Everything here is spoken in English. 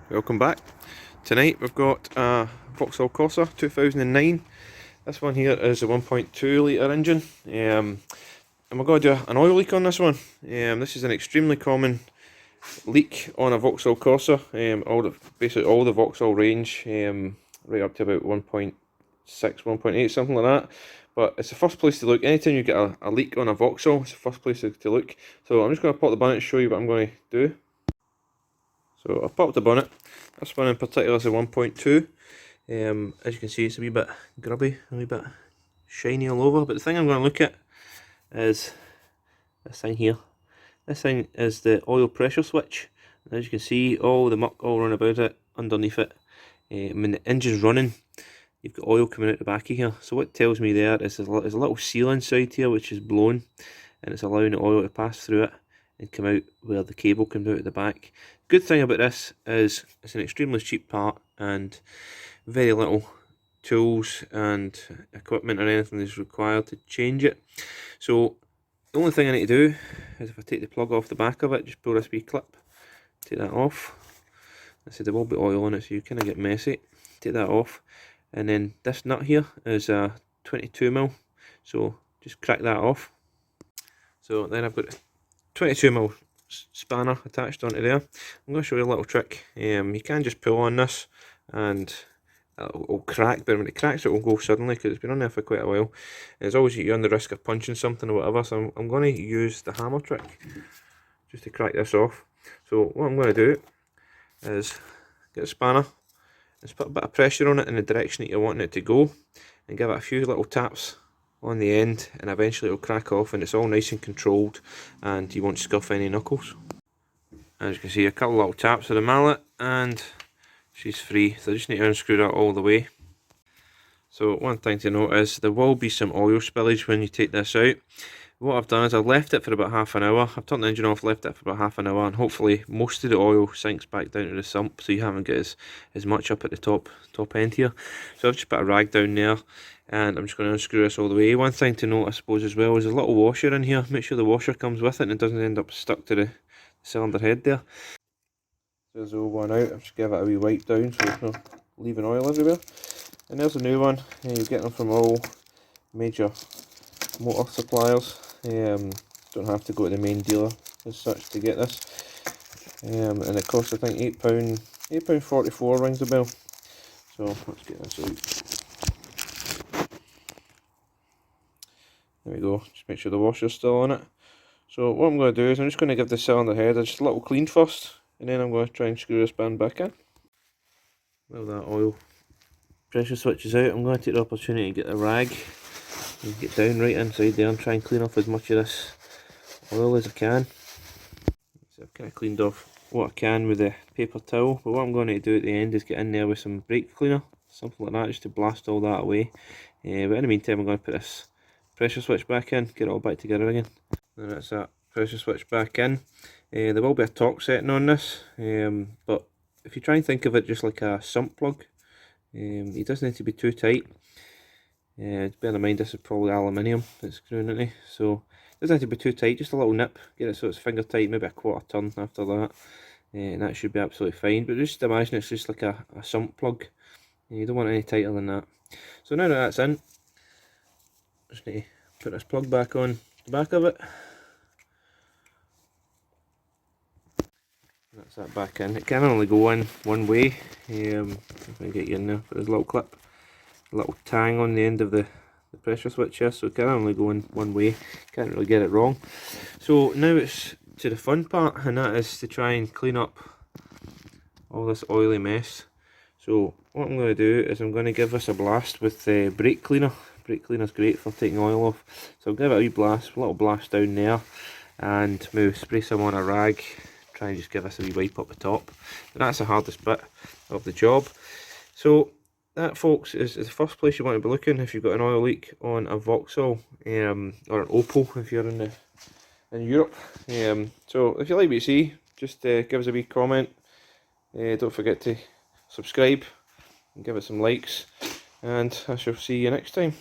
Welcome back. Tonight we've got a Vauxhall Corsa 2009. This one here is a 1.2 litre engine, and we're going to do an oil leak on this one. This is an extremely common leak on a Vauxhall Corsa. Basically all the Vauxhall range, right up to about 1.6, 1.8, something like that. But it's the first place to look. Anytime you get a leak on a Vauxhall, it's the first place to look. So I'm just going to pop the bonnet and show you what I'm going to do. So I've popped the bonnet. This one in particular is a 1.2. As you can see, it's a wee bit grubby, a wee bit shiny all over. But the thing I'm going to look at is this thing here. This thing is the oil pressure switch. And as you can see, all the muck all run about it, underneath it. When the engine's running, you've got oil coming out the back of here. So what it tells me there is there's a little seal inside here which is blown, and it's allowing the oil to pass through it and come out where the cable comes out at the back. Good thing about this is it's an extremely cheap part and very little tools and equipment or anything is required to change it. So the only thing I need to do is, if I take the plug off the back of it, just pull this wee clip, take that off. I said there will be oil on it, so you kind of get messy. Take that off, and then this nut here is a 22mm, so just crack that off. So then I've got a 22mm spanner attached onto there. I'm going to show you a little trick. You can just pull on this and it'll crack, but when it cracks it will go suddenly because it's been on there for quite a while. And it's always you're on the risk of punching something or whatever, so I'm going to use the hammer trick just to crack this off. So what I'm going to do is get a spanner and put a bit of pressure on it in the direction that you're wanting it to go, and give it a few little taps on the end, and eventually it'll crack off, and it's all nice and controlled and you won't scuff any knuckles. As you can see, a couple of little taps of the mallet and she's free, so I just need to unscrew that all the way. So one thing to note is there will be some oil spillage when you take this out. What I've done is I've left it for about half an hour. I've turned the engine off, left it for about half an hour, and hopefully most of the oil sinks back down to the sump, so you haven't got as much up at the top end here. So I've just put a rag down there, and I'm just going to unscrew this all the way. One thing to note, I suppose, as well, is there's a little washer in here. Make sure the washer comes with it and it doesn't end up stuck to the cylinder head there. So there's the old one out. I'll just give it a wee wipe down so it's not leaving oil everywhere. And there's a new one. You get them from all major motor suppliers. Don't have to go to the main dealer as such to get this. And it costs, I think, £8.44 rings a bell. So let's get this out. There we go. Just make sure the washer's still on it. So what I'm going to do is I'm just going to give the cylinder head just a little clean first, and then I'm going to try and screw this band back in. Well, that oil pressure switch is out. I'm going to take the opportunity to get a rag and get down right inside there and try and clean off as much of this oil as I can. So I've kind of cleaned off what I can with the paper towel, but what I'm going to do at the end is get in there with some brake cleaner, something like that, just to blast all that away. But in the meantime, I'm going to put this pressure switch back in, get it all back together again. And that's that pressure switch back in. There will be a torque setting on this, but if you try and think of it just like a sump plug, it doesn't need to be too tight. Bear in mind this is probably aluminium that's screwing into, so it doesn't have to be too tight, just a little nip, get it so it's finger tight, maybe a quarter turn after that, and that should be absolutely fine. But just imagine it's just like a sump plug, you don't want any tighter than that. So now that that's in, just need to put this plug back on the back of it. That's that back in. It can only go in one way. If I get you in there, but there's a little clip, a little tang on the end of the pressure switch here, so it can only go in one way. Can't really get it wrong. So now it's to the fun part, and that is to try and clean up all this oily mess. So what I'm going to do is I'm going to give this a blast with the brake cleaner. Brake cleaner is great for taking oil off. So I'll give it a wee blast, a little blast down there, and maybe spray some on a rag. Try and just give us a wee wipe up the top. And that's the hardest bit of the job. So that, folks, is the first place you want to be looking if you've got an oil leak on a Vauxhall, or an Opel if you're in Europe. So if you like what you see, just give us a wee comment. Don't forget to subscribe and give it some likes, and I shall see you next time.